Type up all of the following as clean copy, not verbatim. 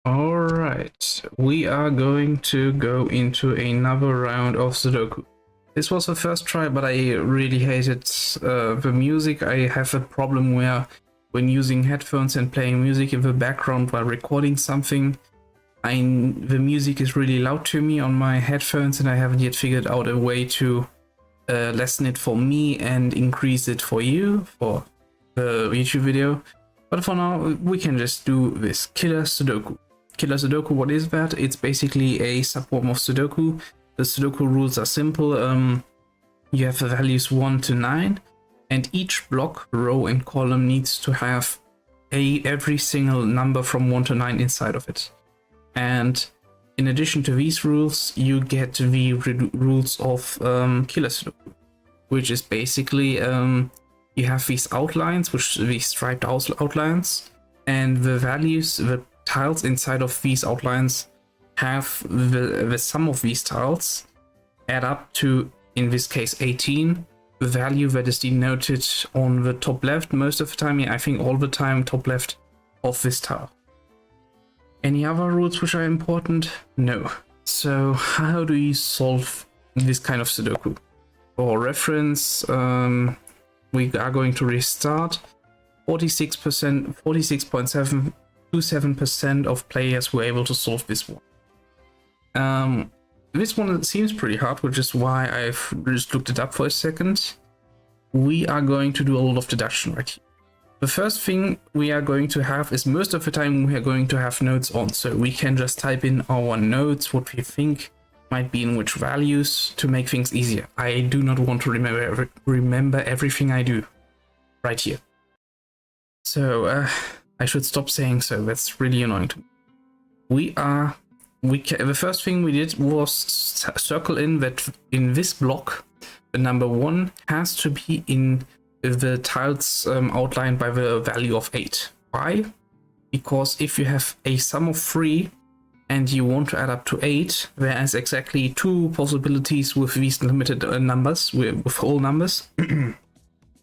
Alright, we are going to go into another round of Sudoku. This was the first try, but I really hated the music. I have a problem where when using headphones and playing music in the background while recording something, the music is really loud to me on my headphones, and I haven't yet figured out a way to lessen it for me and increase it for you for the YouTube video. But for now, we can just do this Killer Sudoku. Killer Sudoku, what is that? It's basically a subform of Sudoku. The Sudoku rules are simple. You have the values 1 to 9, and each block, row, and column needs to have every single number from 1 to 9 inside of it. And in addition to these rules, you get the rules of Killer Sudoku, which is basically you have these outlines, these striped outlines, and the values, the tiles inside of these outlines have the sum of these tiles add up to, in this case, 18, the value that is denoted on the top left most of the time. Yeah, I think all the time top left of this tile. Any other rules which are important? No. So how do you solve this kind of Sudoku? For reference, we are going to restart. 46.7% of players were able to solve this one. This one seems pretty hard, which is why I've just looked it up for a second. We are going to do a lot of deduction right here. The first thing we are going to have is, most of the time we are going to have nodes on, so we can just type in our nodes, what we think might be in which values, to make things easier. I do not want to remember everything I do right here. So I should stop saying so. That's really annoying to me. The first thing we did was circle in that in this block, the number 1 has to be in the tiles outlined by the value of 8. Why? Because if you have a sum of 3 and you want to add up to 8, there is exactly 2 possibilities with these limited numbers, with whole numbers,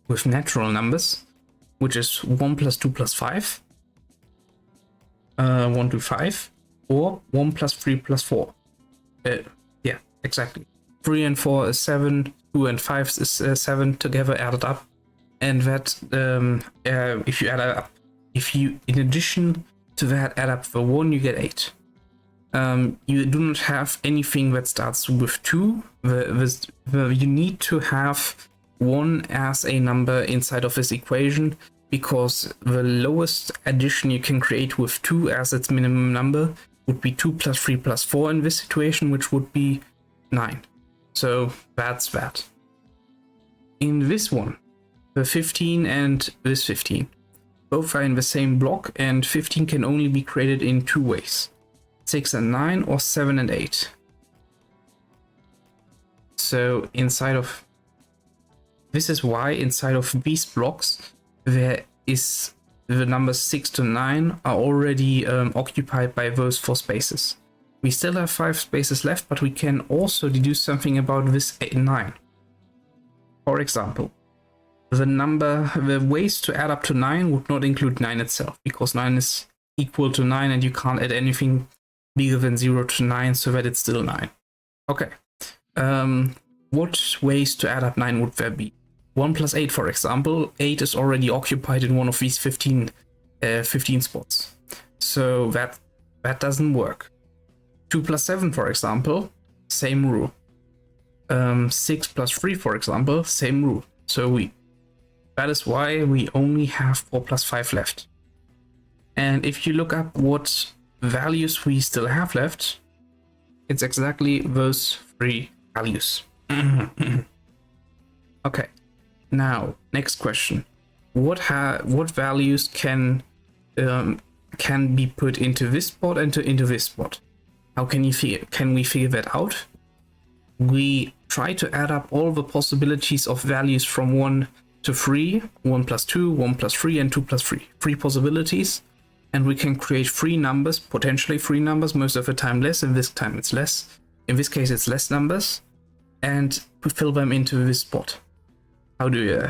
with natural numbers, which is 1 plus 2 plus 5, 1 to 5, or 1 plus 3 plus 4. Yeah, exactly. 3 and 4 is 7, 2 and 5 is 7 together added up. And that, if you add up, in addition to that add up the 1, you get 8. You do not have anything that starts with 2. You need to have 1 as a number inside of this equation, because the lowest addition you can create with 2 as its minimum number would be 2 plus 3 plus 4 in this situation, which would be 9. So that's that. In this one, the 15 and this 15, both are in the same block, and 15 can only be created in 2 ways. 6 and 9, or 7 and 8. So this is why inside of these blocks there is the numbers 6 to 9 are already occupied by those 4 spaces. We still have 5 spaces left, but we can also deduce something about this 8 and 9. For example, the ways to add up to 9 would not include 9 itself, because 9 is equal to 9 and you can't add anything bigger than 0 to 9 so that it's still 9. Okay. What ways to add up 9 would there be? 1 plus 8, for example. 8 is already occupied in one of these 15 spots. So that doesn't work. 2 plus 7, for example, same rule. 6 plus 3, for example, same rule. So that is why we only have 4 plus 5 left. And if you look up what values we still have left, it's exactly those 3 values. Okay. Now, next question. What values can be put into this spot and into this spot? How can we figure that out? We try to add up all the possibilities of values from 1 to 3, 1 plus 2, 1 plus 3, and 2 plus 3. 3 possibilities, and we can create 3 numbers, potentially 3 numbers, most of the time less, in this time it's less. In this case it's less numbers, and fill them into this spot. How do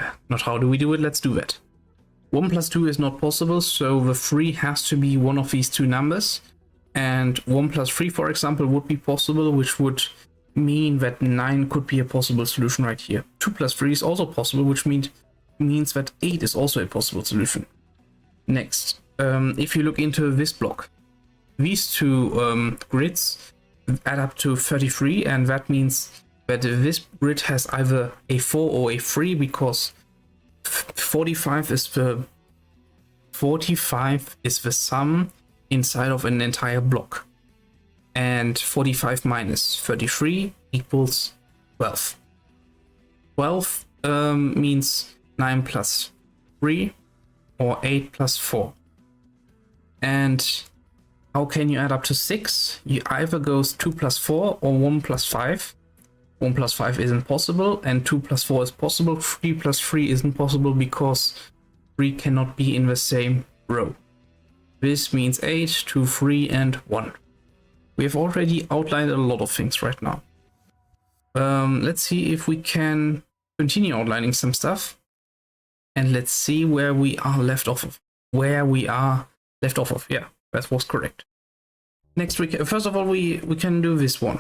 we do it? Let's do that. 1 plus 2 is not possible, so the 3 has to be one of these 2 numbers. and 1 plus 3, for example, would be possible, which would mean that 9 could be a possible solution right here. 2 plus 3 is also possible, which means that 8 is also a possible solution. Next, if you look into this block, these two grids add up to 33, and that means that this grid has either a 4 or a 3, because 45 is the sum inside of an entire block, and 45 minus 33 equals 12. 12 means 9 plus 3 or 8 plus 4. And how can you add up to 6? You either goes 2 plus 4 or 1 plus 5. 1 plus 5 isn't possible, and 2 plus 4 is possible. 3 plus 3 isn't possible because 3 cannot be in the same row. This means 8, 2, 3, and 1. We have already outlined a lot of things right now. Let's see if we can continue outlining some stuff. And let's see where we are left off of. Yeah, that was correct. Next, first of all, we can do this one,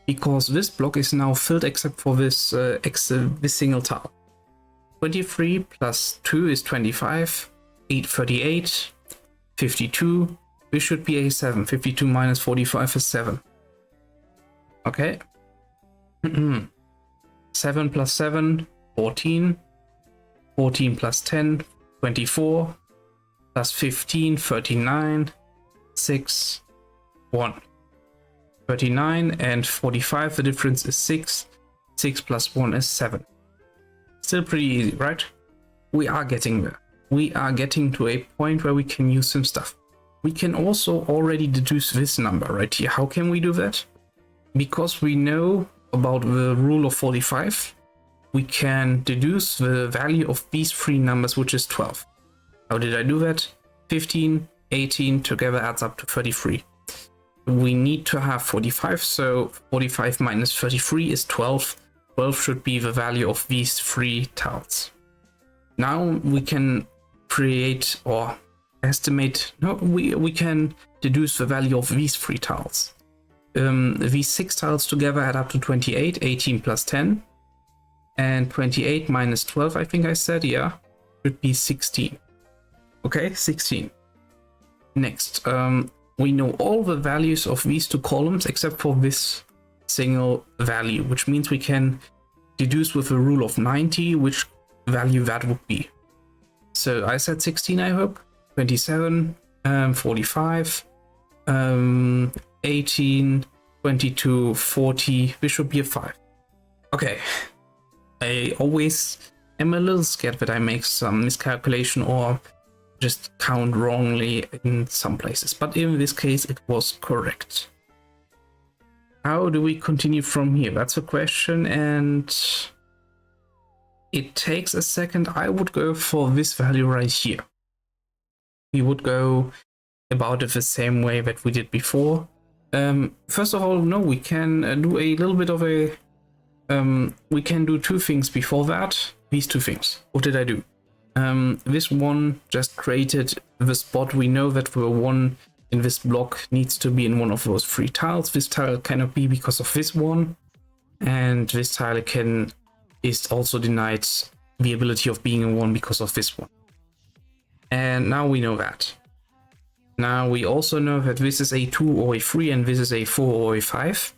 because this block is now filled except for this single tile. 23 plus 2 is 25, 8, 38, 52. This should be a 7. 52 minus 45 is 7. Okay. 7 plus 7, 14. 14 plus 10, 24. Plus 15, 39. 6, 1. 39 and 45, the difference is 6. 6 plus 1 is 7. Still pretty easy, right? We are getting there. We are getting to a point where we can use some stuff. We can also already deduce this number right here. How can we do that? Because we know about the rule of 45, we can deduce the value of these three numbers, which is 12. How did I do that? 15, 18 together adds up to 33. We need to have 45, so 45 minus 33 is 12. 12 should be the value of these three tiles. Now we can create or estimate, no, we can deduce the value of these three tiles. These 6 tiles together add up to 28, 18 plus 10, and 28 minus 12, I think I said, yeah, should be 16. Okay, 16. Next, we know all the values of these two columns except for this single value, which means we can deduce with the rule of 90 which value that would be. So I said 16, I hope. 27, 45, 18, 22, 40. This should be a 5. Okay. I always am a little scared that I make some miscalculation or just count wrongly in some places, but in this case it was correct. How do we continue from here? That's the question, and it takes a second. I would go for this value right here. We would go about it the same way that we did before. First of all, no, we can do a little bit of a we can do two things before that. These two things. What did I do? This one just created the spot. We know that the one in this block needs to be in one of those three tiles. This tile cannot be because of this one, and this tile is also denied the ability of being in one because of this one. And now we know that. Now we also know that this is a 2 or a 3 and this is a 4 or a 5.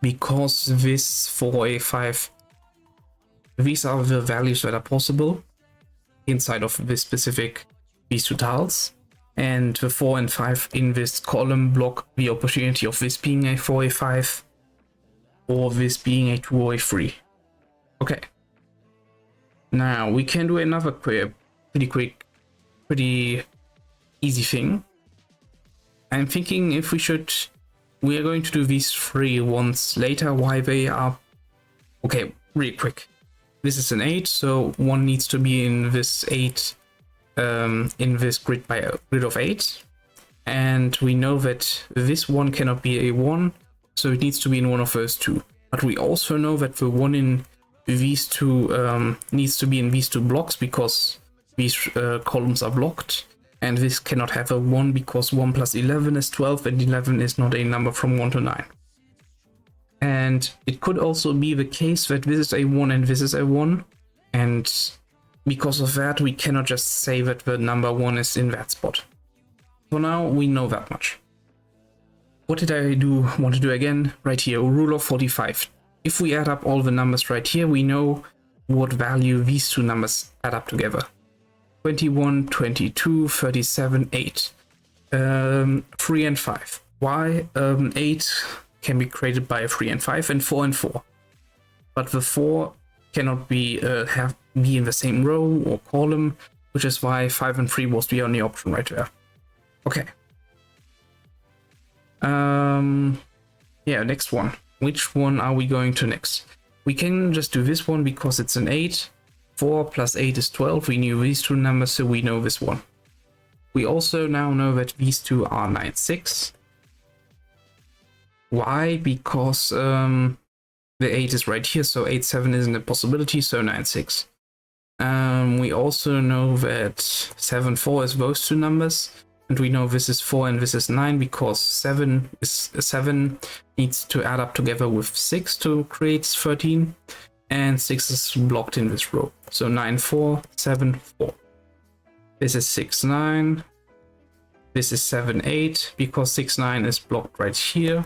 Because this 4 or a 5, these are the values that are possible inside of this specific these two tiles. And the 4 and 5 in this column block the opportunity of this being a 4 or a 5 or this being a 2 or a 3. Okay. Now we can do another pretty easy thing. I'm thinking if we are going to do these three ones later, why they are... Okay, really quick. This is an 8, so one needs to be in this 8, in this grid by a grid of 8. And we know that this one cannot be a 1, so it needs to be in one of those two. But we also know that the one in these two needs to be in these two blocks because these columns are blocked. and this cannot have a 1 because 1 plus 11 is 12 and 11 is not a number from 1 to 9. And it could also be the case that this is a 1 and this is a 1, and because of that we cannot just say that the number 1 is in that spot. For now we know that much. What did I want to do again? Right here, rule of 45. If we add up all the numbers right here, we know what value these two numbers add up together. 21, 22, 37, 8. 3 and 5. Why? 8 can be created by 3 and 5, and 4 and 4. But the 4 cannot be in the same row or column, which is why 5 and 3 was the only option right there. Okay. Yeah, next one. Which one are we going to next? We can just do this one because it's an 8. 4 plus 8 is 12. We knew these two numbers, so we know this one. We also now know that these two are 9, 6. Why? Because the 8 is right here, so 8, 7 isn't a possibility, so 9, 6. We also know that 7, 4 is those two numbers. And we know this is 4 and this is 9 because 7 needs to add up together with 6 to create 13, and 6 is blocked in this row. So 9, 4, 7, 4. This is 6, 9. This is 7, 8 because 6, 9 is blocked right here.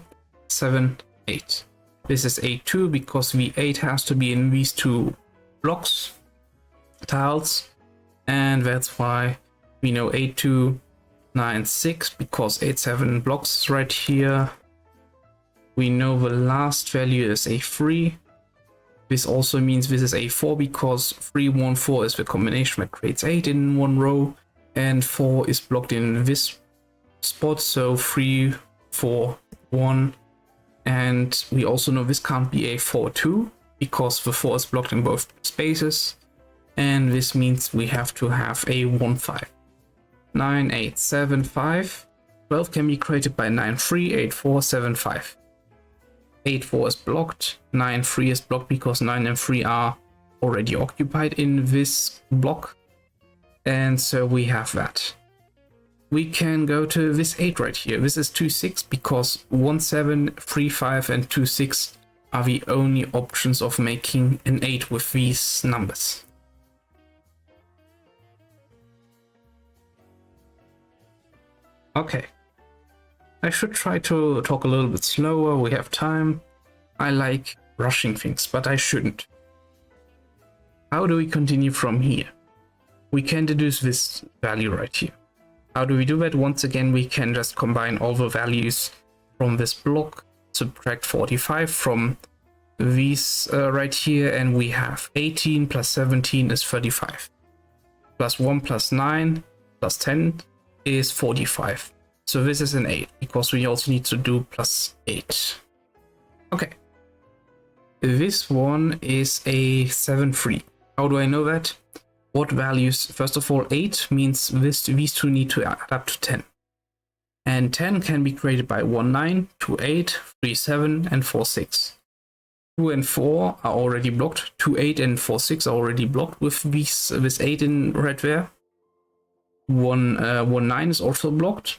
7, 8. This is 8, 2 because the 8 has to be in these two blocks, tiles, and that's why we know 8, 2. 9, 6 because 8, 7 blocks right here. We know the last value is a 3. This also means this is a 4 because 3, 1, 4 is the combination that creates 8 in one row, and 4 is blocked in this spot, so 3, 4, 1. And we also know this can't be a 4, 2 because the 4 is blocked in both spaces, and this means we have to have a 1, 5. 9, 8, 7, 5. 12 can be created by 9, 3, 8, 4, 7, 5. 8, 4 is blocked. 9, 3 is blocked because 9 and 3 are already occupied in this block. And so we have that. We can go to this 8 right here. This is 2, 6 because 1, 7, 3, 5 and 2, 6 are the only options of making an 8 with these numbers. Okay, I should try to talk a little bit slower, we have time. I like rushing things, but I shouldn't. How do we continue from here? We can deduce this value right here. How do we do that? Once again, we can just combine all the values from this block, subtract 45 from these right here, and we have 18 plus 17 is 35. Plus 1 plus 9 plus 10 is 45. So this is an 8 because we also need to do plus 8. Okay. This one is a 7, 3. How do I know that? What values? First of all, 8 means these two need to add up to 10. And 10 can be created by 1, 9, 2, 8, 3, 7, and 4, 6. 2 and 4 are already blocked. 2, 8, and 4, 6 are already blocked with this 8 in red there. 1, 9 is also blocked,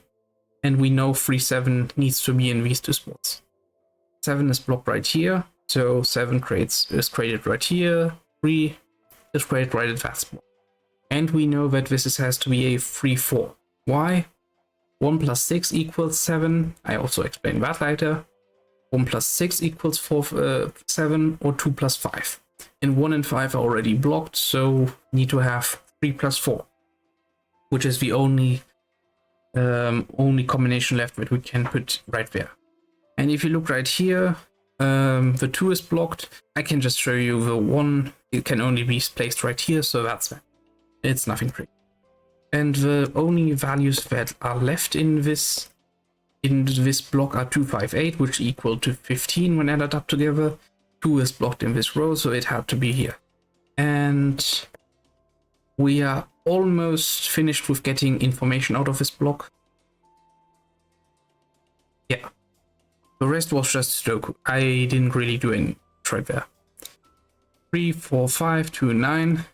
and we know 3, 7 needs to be in these two spots. 7 is blocked right here, so 7 is created right here. 3 is created right at that spot. And we know that this has to be a 3, 4. Why? 1 plus 6 equals 7. I also explain that later. 1 plus 6 equals 7, or 2 plus 5. And 1 and 5 are already blocked, so need to have 3 plus 4. Which is the only combination left that we can put right there. And if you look right here, the 2 is blocked. I can just show you the 1. It can only be placed right here, so that's that. It's nothing crazy. And the only values that are left in this block are 2, 5, 8, which equal to 15 when added up together. 2 is blocked in this row, so it had to be here. And we are almost finished with getting information out of this block. Yeah. The rest was just Sudoku. I didn't really do any right there. 3, 4, 5, 2, 9.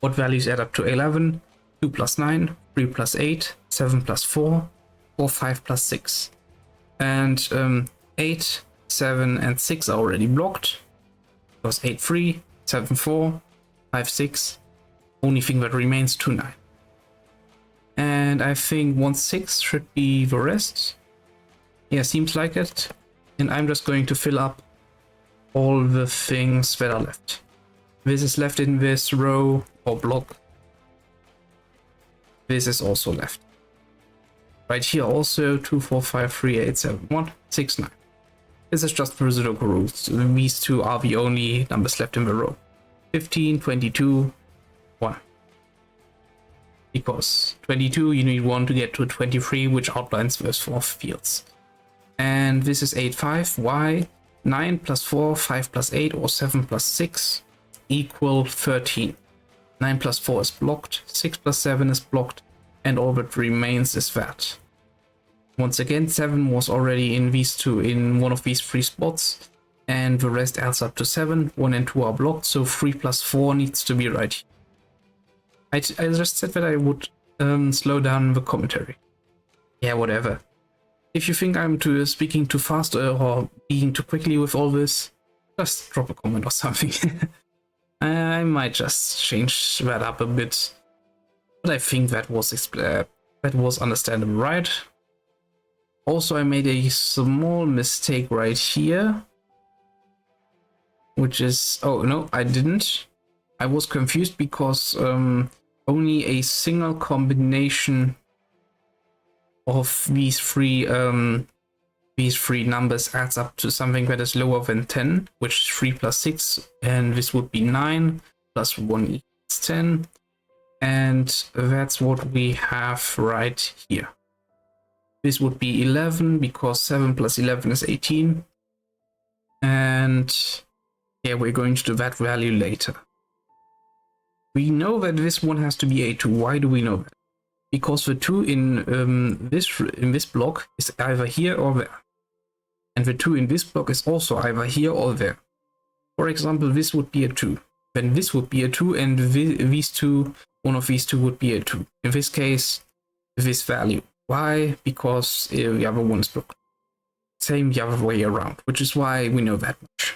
What values add up to 11? 2 plus 9, 3 plus 8, 7 plus 4, or 5 plus 6. And 8, 7, and 6 are already blocked. Because 8, 3, 7, 4, 5, 6. Only thing that remains 2, 9. And I think 1, 6 should be the rest. Yeah, seems like it. And I'm just going to fill up all the things that are left. This is left in this row or block. This is also left. Right here also 2, 4, 5, 3, 8, 7, 1, 6, 9. This is just for Sudoku rules. These two are the only numbers left in the row. 15, 22, 1. Because 22 you need 1 to get to 23, which outlines those 4 fields. And this is 8, 5. Why? 9 plus 4, 5 plus 8, or 7 plus 6 equal 13. 9 plus 4 is blocked, 6 plus 7 is blocked, and all that remains is that. Once again, 7 was already in these two, in one of these 3 spots, and the rest adds up to 7. 1 and 2 are blocked, so 3 plus 4 needs to be right here. I just said that I would slow down the commentary. Yeah, whatever. If you think I'm speaking too fast or being too quickly with all this, just drop a comment or something. I might just change that up a bit. But I think that was understandable, right? Also, I made a small mistake right here. Which is... Oh, no, I didn't. I was confused because only a single combination of these three numbers adds up to something that is lower than 10, which is 3 plus 6, and this would be 9 plus 1 equals 10, and that's what we have right here. This would be 11 because 7 plus 11 is 18, and yeah, we're going to do that value later. We know that this one has to be a 2. Why do we know that? Because the 2 in this block is either here or there. And the 2 in this block is also either here or there. For example, this would be a 2. Then this would be a 2, and these two, one of these two would be a 2. In this case, this value. Why? Because the other one is blocked. Same the other way around, which is why we know that much.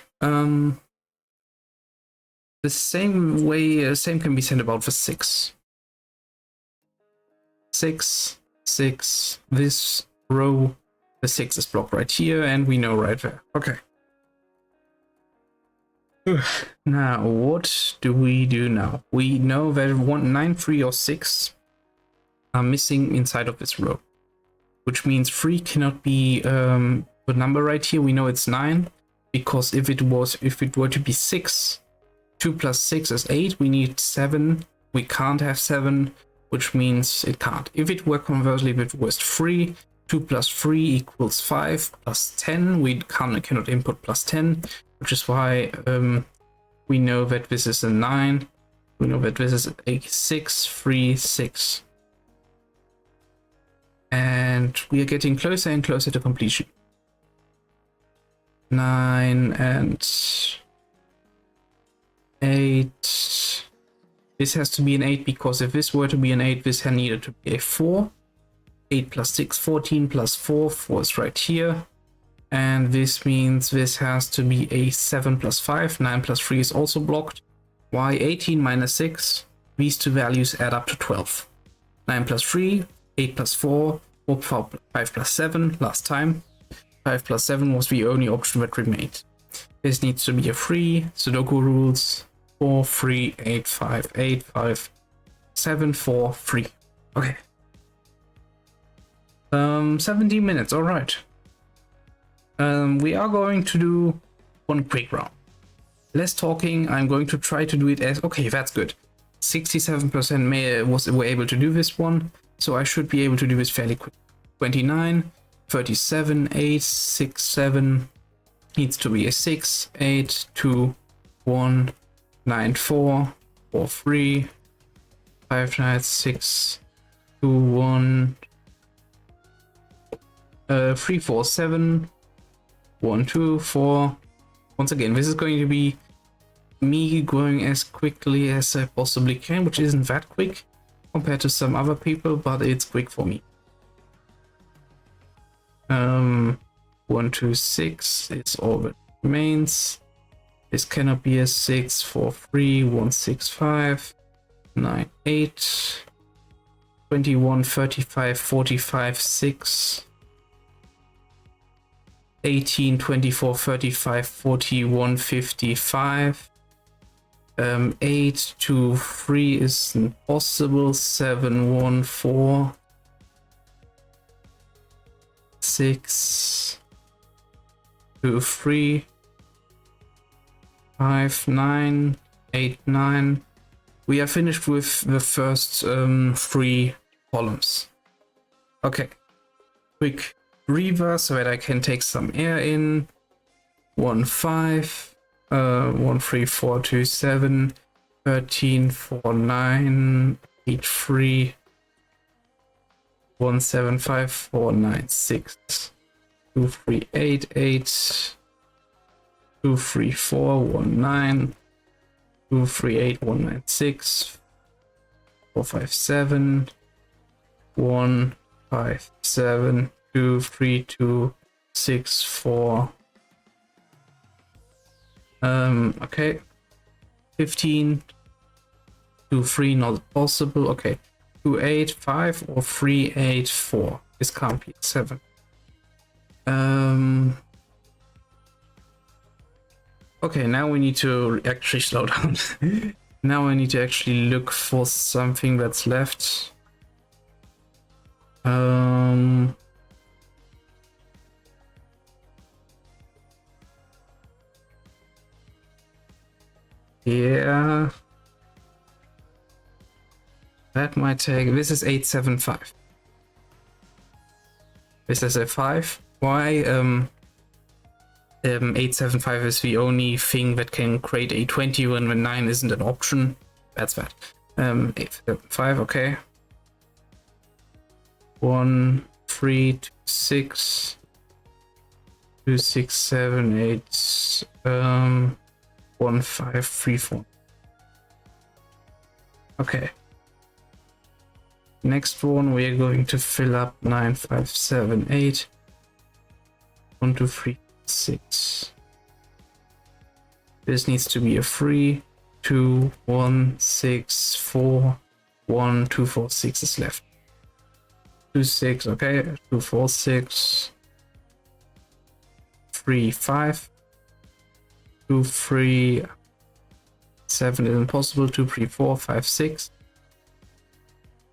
The same can be said about the 6. 6, 6, this row, the 6 is blocked right here, and we know right there. Okay. Now, what do we do now? We know that 1, 9, 3, or 6 are missing inside of this row, which means 3 cannot be the number right here. We know it's 9, because if it were to be 6, 2 plus 6 is 8. We need 7. We can't have 7, which means it can't. If it were conversely, if it was 3, 2 plus 3 equals 5 plus 10. We cannot input plus 10, which is why we know that this is a 9. We know that this is a 6, 3, 6. And we are getting closer and closer to completion. 9 and 8. This has to be an 8 because if this were to be an 8, this had needed to be a 4. 8 plus 6, 14 plus 4, 4 is right here. And this means this has to be a 7 plus 5, 9 plus 3 is also blocked. Why 18 minus 6? These two values add up to 12. 9 plus 3, 8 plus 4, 5 plus 7 last time. 5 plus 7 was the only option that remained. This needs to be a 3, Sudoku rules. 4, 3, 8, 5, 8, 5, 7, 4, 3. Okay. 17 minutes, alright. We are going to do one quick round. Less talking, I'm going to try to do it as... Okay, that's good. 67% were able to do this one, so I should be able to do this fairly quick. 29, 37, 8, 6, 7, needs to be a 6, 8, 2, 1, 9, 4, 4, 3, 5, 9, 6, 2, 1, 3, 4, 7, 1, 2, 4. Once again, this is going to be me going as quickly as I possibly can, which isn't that quick. compared to some other people, but it's quick for me. 1, 2, 6 is all that remains. This cannot be a 6, 4, 3, 1, 6, 5, 9, 8, 21, 35, 45, 6, 18, 24, 35, 41, 55. 8, 2, 3 is impossible. 7, 1, 4, 6, 2, 3, 5, 9, 8, 9. We are finished with the first 3 columns. Okay, quick breather so that I can take some air in. 1, 5, 1, 3, 4, 2, 7, 13, 4, 9, 8, 3, 1, 7, 5, 4, 9, 6, 2, 3, 8, 8, 2, 3, 4, 1, 9, 2, 3, 8, 1, 9, 6, 4, 5, 7, 1, 5, 7, 2, 3, 2, 6, 4. Okay. 15, 2, 3, not possible. Okay. 2, 8, 5 or 3, 8, 4. This can't be 7. Okay, now we need to actually slow down. Now I need to actually look for something that's left. Yeah. That might take... This is 875. This is a 5. Why? 875 is the only thing that can create a 20 when the 9 isn't an option. That's that. 875, okay. 1, 3, 2, 6, 2, 6, 7, 8, 1, 5, 3, 4. Okay. Next one, we are going to fill up 9, 5, 7, 8. 1, 2, 3, 6. This needs to be a 3, 2, 1, 6, 4, 1, 2, 4, 6 is left. 2, 6, okay. 2, 4, 6. 3, 5. 2, 3, 7 is impossible. 2, 3, 4, 5, 6.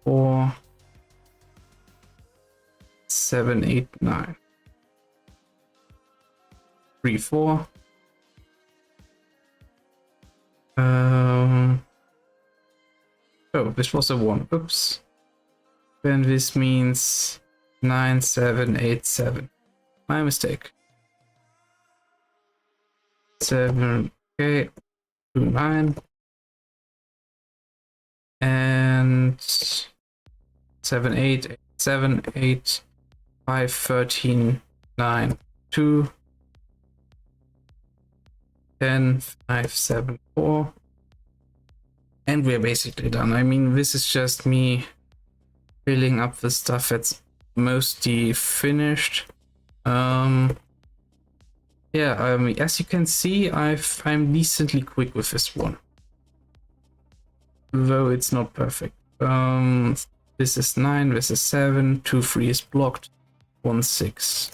4, 7, 8, 9. 3, 4. Oh, this was a 1. Oops. Then this means 9, 7, 8, 7. My mistake. 7, okay. 2, 9. And 7, 8, 7, 8, 5, 13, 9, 2, 10, 5, 7, 4. And we're basically done. I mean, this is just me filling up the stuff that's mostly finished. Yeah, as you can see, I'm decently quick with this one. Though it's not perfect. This is 9, this is 7, 2, 3 is blocked, 1, 6.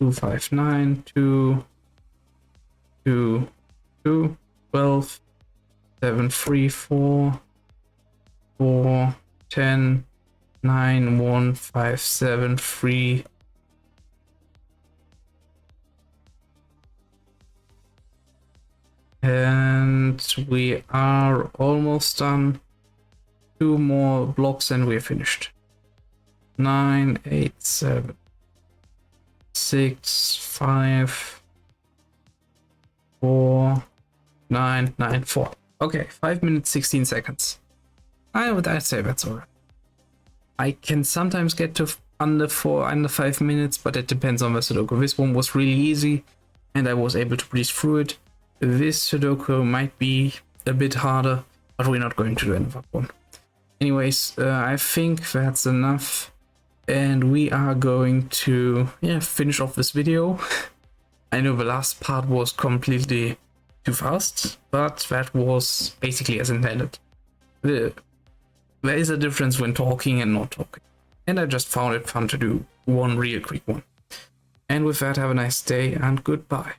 2, 5, 9, 2, 2, 2, 12, 7, 3, 4, 4, 10, 9, 1, 5, 7, 3. And we are almost done. 2 more blocks and we're finished. 9, 8, 7, 6, 5, 4, 9, 9, 4. Okay, 5 minutes, 16 seconds. I'd say that's alright. I can sometimes get to under 5 minutes, but it depends on the Sudoku. This one was really easy and I was able to breeze through it. This Sudoku might be a bit harder, but we're not going to do another one. Anyways, I think that's enough, and we are going to finish off this video. I know the last part was completely too fast, but that was basically as intended. There is a difference when talking and not talking, and I just found it fun to do one real quick one. And with that, have a nice day and goodbye.